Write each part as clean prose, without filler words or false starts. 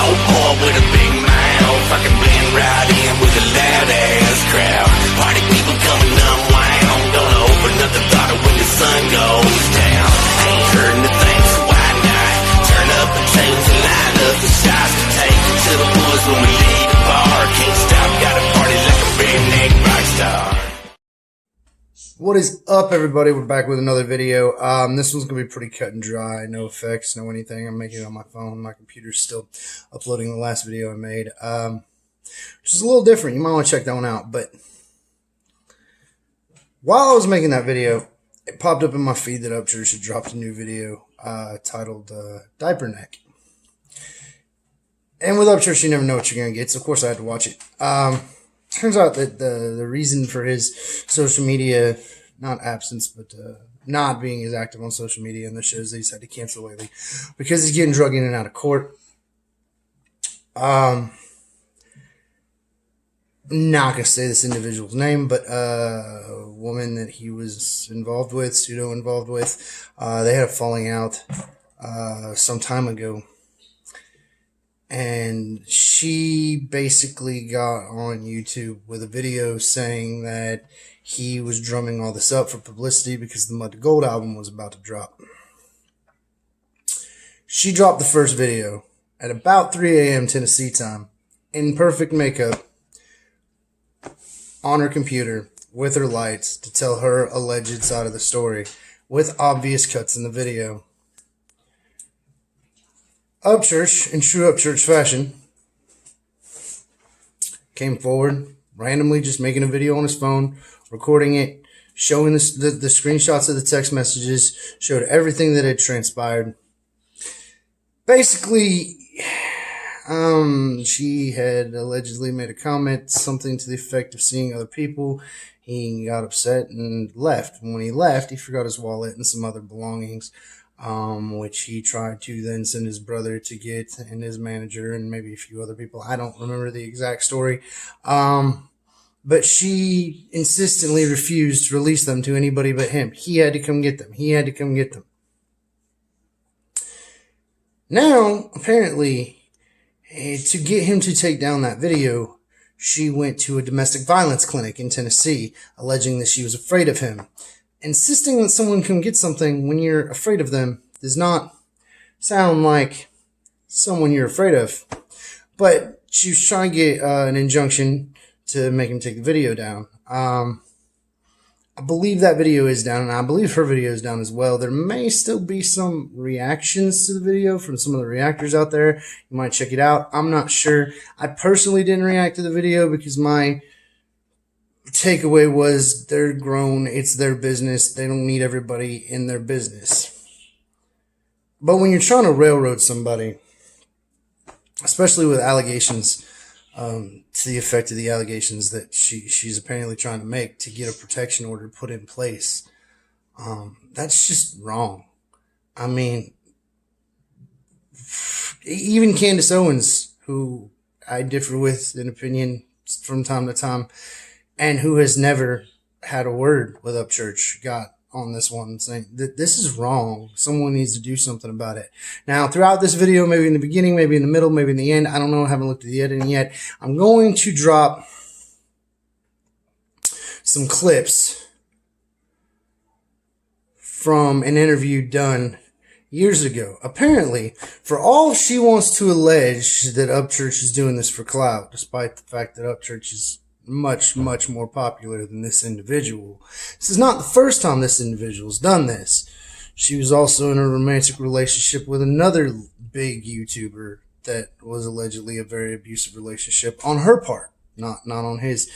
old boy with a big mouth, fucking blend right in with a loud ass crowd. Party people coming unwound, gonna open up the throttle when the sun goes down. Ain't heard nothing, so why not? Turn up the tunes and line up the shots. Take it to the woods when we leave the bar. Can't stop, gotta party like a redneck rock star. What is up, everybody? We're back with another video. This one's gonna be pretty cut and dry, no effects, no anything. I'm making it on my phone. My computer's still uploading the last video I made, which is a little different. You might want to check that one out. But while I was making that video, it popped up in my feed that Upchurch had dropped a new video titled Diaper Neck. And with Upchurch, you never know what you're gonna get, so of course I had to watch it. Turns out that the reason for his social media, not absence, but not being as active on social media and the shows that he's had to cancel lately, because he's getting drug in and out of court. Not going to say this individual's name, but a woman that he was involved with, pseudo-involved with, they had a falling out some time ago. And she basically got on YouTube with a video saying that he was drumming all this up for publicity because the Mud to Gold album was about to drop. She dropped the first video at about 3 a.m. Tennessee time in perfect makeup on her computer with her lights to tell her alleged side of the story with obvious cuts in the video. Upchurch, in true Upchurch fashion, came forward, randomly just making a video on his phone, recording it, showing the screenshots of the text messages, showed everything that had transpired. Basically, she had allegedly made a comment, something to the effect of seeing other people. He got upset and left. When he left, he forgot his wallet and some other belongings, which he tried to then send his brother to get, and his manager and maybe a few other people. I don't remember the exact story. But she insistently refused to release them to anybody but him. He had to come get them. He had to come get them. Now, apparently, to get him to take down that video, she went to a domestic violence clinic in Tennessee, alleging that she was afraid of him. Insisting that someone come get something when you're afraid of them does not sound like someone you're afraid of. But she was trying to get an injunction to make him take the video down. I believe that video is down, and I believe her video is down as well. There may still be some reactions to the video from some of the reactors out there. You might check it out. I'm not sure. I personally didn't react to the video because my takeaway was they're grown, it's their business, they don't need everybody in their business. But when you're trying to railroad somebody, especially with allegations to the effect of the allegations that she's apparently trying to make to get a protection order put in place, that's just wrong. I mean, even Candace Owens, who I differ with in opinion from time to time, and who has never had a word with Upchurch, got on this one saying that this is wrong. Someone needs to do something about it. Now, throughout this video, maybe in the beginning, maybe in the middle, maybe in the end, I don't know, I haven't looked at the editing yet, I'm going to drop some clips from an interview done years ago. Apparently, for all she wants to allege that Upchurch is doing this for clout, despite the fact that Upchurch is much, much more popular than this individual. This is not the first time this individual's done this. She was also in a romantic relationship with another big YouTuber that was allegedly a very abusive relationship on her part, not on his.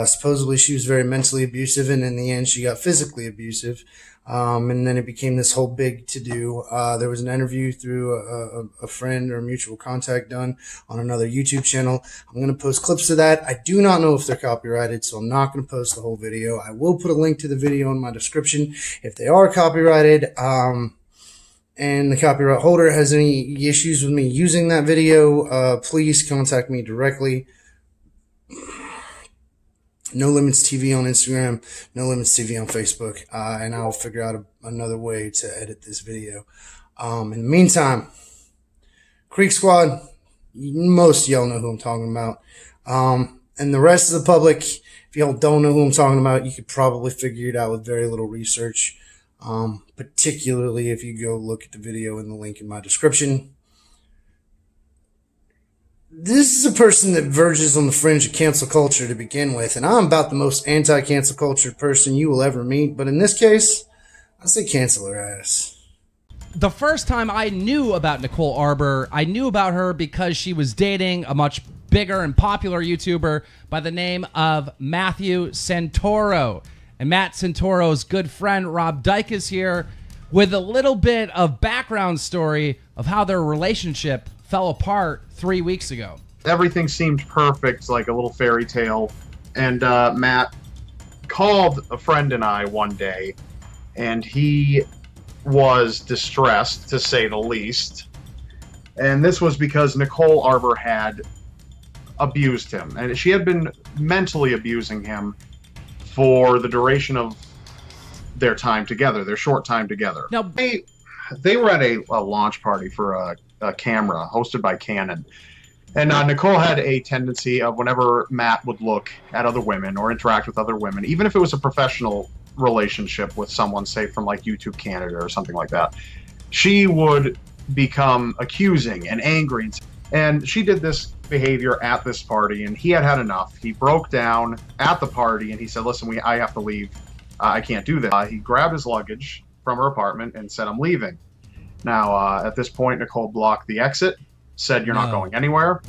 Supposedly she was very mentally abusive, and in the end she got physically abusive. And then it became this whole big to-do. There was an interview through a friend or a mutual contact done on another YouTube channel. I'm going to post clips of that. I do not know if they're copyrighted, so I'm not going to post the whole video. I will put a link to the video in my description if they are copyrighted. And the copyright holder has any issues with me using that video, please contact me directly. No Limits TV on Instagram, No Limits TV on Facebook, and I'll figure out another way to edit this video. In the meantime, Creek Squad, Most of y'all know who I'm talking about. And the rest of the public, if y'all don't know who I'm talking about, you could probably figure it out with very little research. Particularly if you go look at the video in the link in my description. This is a person that verges on the fringe of cancel culture to begin with, and I'm about the most anti-cancel culture person you will ever meet, but in this case, I say cancel her ass. The first time I knew about Nicole Arbour, I knew about her because she was dating a much bigger and popular YouTuber by the name of Matthew Santoro. And Matt Santoro's good friend Rob Dyke is here with a little bit of background story of how their relationship fell apart 3 weeks ago. Everything seemed perfect, like a little fairy tale. And Matt called a friend and I one day, and he was distressed, to say the least. And this was because Nicole Arbour had abused him, and she had been mentally abusing him for the duration of their time together, their short time together. Now, they were at a launch party for a camera hosted by Canon. And Nicole had a tendency of, whenever Matt would look at other women or interact with other women, even if it was a professional relationship with someone, say from like YouTube Canada or something like that, she would become accusing and angry. And she did this behavior at this party, and he had had enough. He broke down at the party, and he said, listen, I have to leave. I can't do this. He grabbed his luggage from her apartment and said, I'm leaving. Now, at this point, Nicole blocked the exit, said, you're not going anywhere.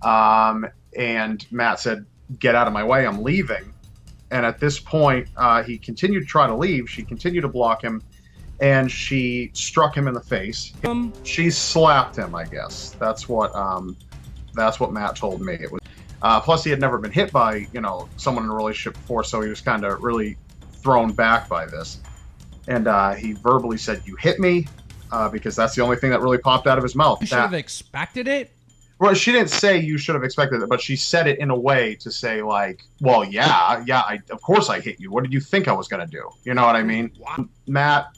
And Matt said, get out of my way, I'm leaving. And at this point, he continued to try to leave. She continued to block him, and she struck him in the face. She slapped him, I guess. That's what Matt told me. It was. Plus, he had never been hit by, someone in a relationship before, so he was kind of really thrown back by this. And he verbally said, you hit me, because that's the only thing that really popped out of his mouth. You should have expected it? Well, she didn't say you should have expected it, but she said it in a way to say, like, well, of course I hit you. What did you think I was going to do? You know what I mean? Wow. Matt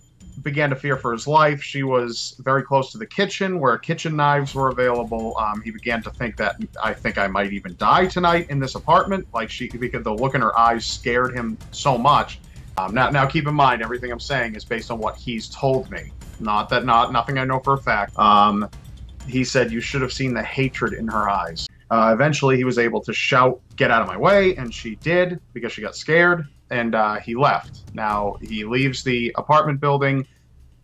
began to fear for his life. She was very close to the kitchen where kitchen knives were available. He began to think that I think I might even die tonight in this apartment. Because the look in her eyes scared him so much. Now keep in mind, everything I'm saying is based on what he's told me. Nothing I know for a fact. He said you should have seen the hatred in her eyes. Eventually, he was able to shout, get out of my way, and she did because she got scared, and he left. Now, he leaves the apartment building,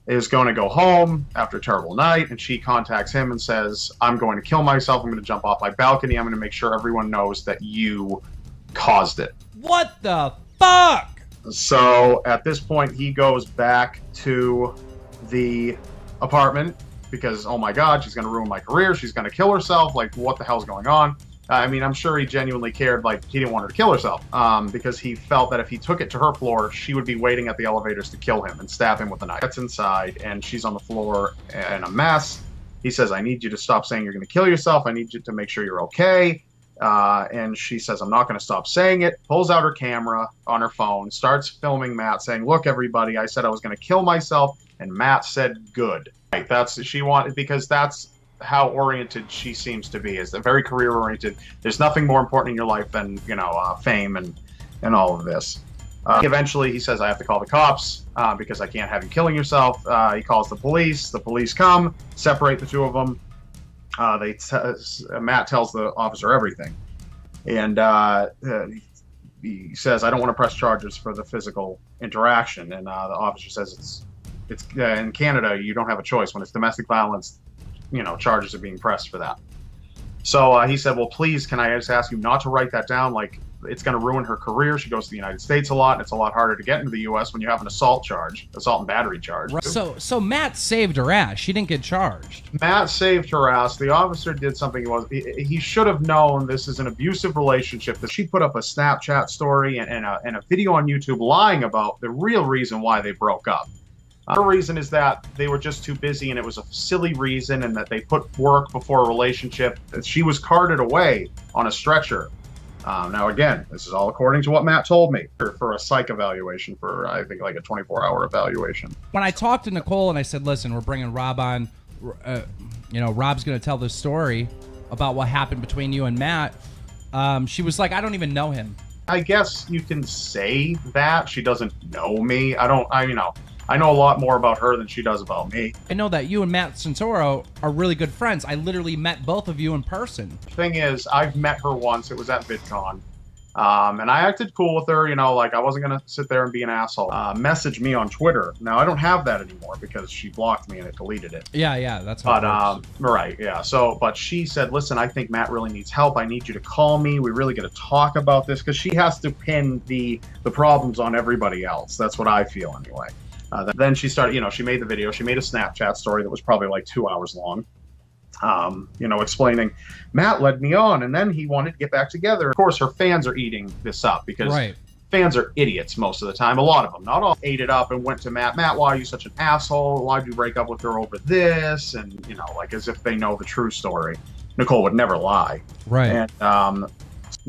is going to go home after a terrible night, and she contacts him and says, I'm going to kill myself, I'm going to jump off my balcony, I'm going to make sure everyone knows that you caused it. What the fuck? So, at this point, he goes back to the apartment, because, oh my God, she's going to ruin my career. She's going to kill herself. Like, what the hell's going on? I mean, I'm sure he genuinely cared. Like, he didn't want her to kill herself because he felt that if he took it to her floor, she would be waiting at the elevators to kill him and stab him with a knife. That's inside, and she's on the floor in a mess. He says, I need you to stop saying you're going to kill yourself. I need you to make sure you're okay. And she says, I'm not going to stop saying it. Pulls out her camera on her phone, starts filming Matt saying, look, everybody, I said I was going to kill myself. And Matt said, good. Right, because that's how oriented she seems to be, is very career oriented. There's nothing more important in your life than, fame and all of this. Eventually he says, I have to call the cops because I can't have you killing yourself. He calls the police. The police come, separate the two of them. Matt tells the officer everything. And he says, I don't want to press charges for the physical interaction. And the officer says, it's in Canada, you don't have a choice. When it's domestic violence, charges are being pressed for that. So he said, well, please, can I just ask you not to write that down? Like, it's going to ruin her career. She goes to the United States a lot, and it's a lot harder to get into the U.S. when you have an assault and battery charge. Right. So Matt saved her ass. She didn't get charged. Matt saved her ass. The officer did something he should have known. This is an abusive relationship. That she put up a Snapchat story and a video on YouTube lying about the real reason why they broke up. Her reason is that they were just too busy, and it was a silly reason, and that they put work before a relationship. She was carted away on a stretcher. Now, again, this is all according to what Matt told me for a psych evaluation, for I think like a 24-hour evaluation. When I talked to Nicole and I said, listen, we're bringing Rob on, Rob's going to tell this story. about what happened between you and Matt, she was like, I don't even know him. I guess you can say that. She doesn't know me. I know a lot more about her than she does about me. I know that you and Matt Santoro are really good friends. I literally met both of you in person. Thing is, I've met her once. It was at VidCon. And I acted cool with her, like I wasn't going to sit there and be an asshole. Message me on Twitter. Now, I don't have that anymore because she blocked me and it deleted it. Yeah, that's how it works. Right, yeah. So, but she said, listen, I think Matt really needs help. I need you to call me. We really got to talk about this, because she has to pin the problems on everybody else. That's what I feel anyway. Then she started, she made the video. She made a Snapchat story that was probably like 2 hours long. Explaining Matt led me on, and then he wanted to get back together. Of course, her fans are eating this up because fans are idiots most of the time. A lot of them, not all, ate it up and went to Matt. Matt, why are you such an asshole? Why'd you break up with her over this? And, like as if they know the true story. Nicole would never lie. Right. And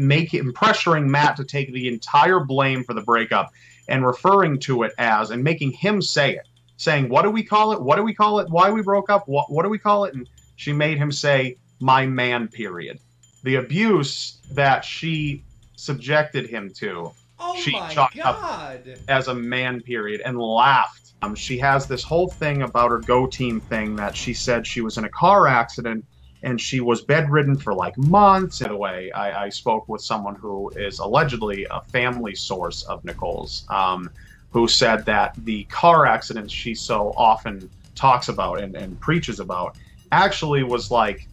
pressuring Matt to take the entire blame for the breakup and referring to it as, and making him say it, saying, what do we call it? What do we call it? Why we broke up? What do we call it? And she made him say, my man period. The abuse that she subjected him to, she chalked up as a man period and laughed. She has this whole thing about her Go Team thing that she said she was in a car accident and she was bedridden for like months. By the way, I spoke with someone who is allegedly a family source of Nicole's, who said that the car accidents she so often talks about and preaches about actually was like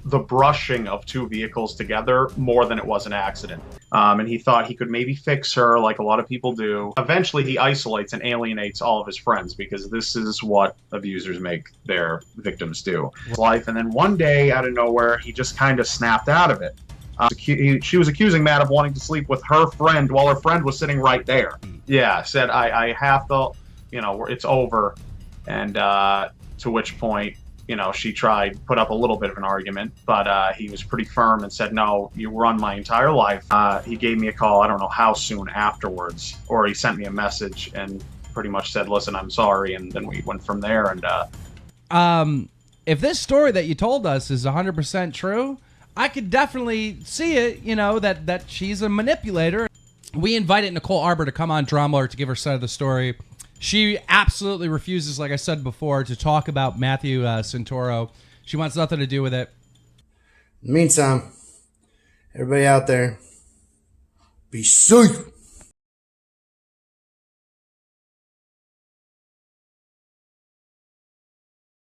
the brushing of two vehicles together more than it was an accident. And he thought he could maybe fix her like a lot of people do. Eventually he isolates and alienates all of his friends, because this is what abusers make their victims do. Life. And then one day out of nowhere, he just kind of snapped out of it. She was accusing Matt of wanting to sleep with her friend while her friend was sitting right there. Yeah, said, I have to, it's over. And to which point, she tried, put up a little bit of an argument, but he was pretty firm and said, no, you run my entire life. He gave me a call, I don't know how soon afterwards, or he sent me a message and pretty much said, listen, I'm sorry. And then we went from there. And if this story that you told us is 100% true, I could definitely see it, that she's a manipulator. We invited Nicole Arbour to come on Drama Alert to give her side of the story. She absolutely refuses, like I said before, to talk about Matthew Santoro. She wants nothing to do with it. In the meantime, everybody out there, be safe.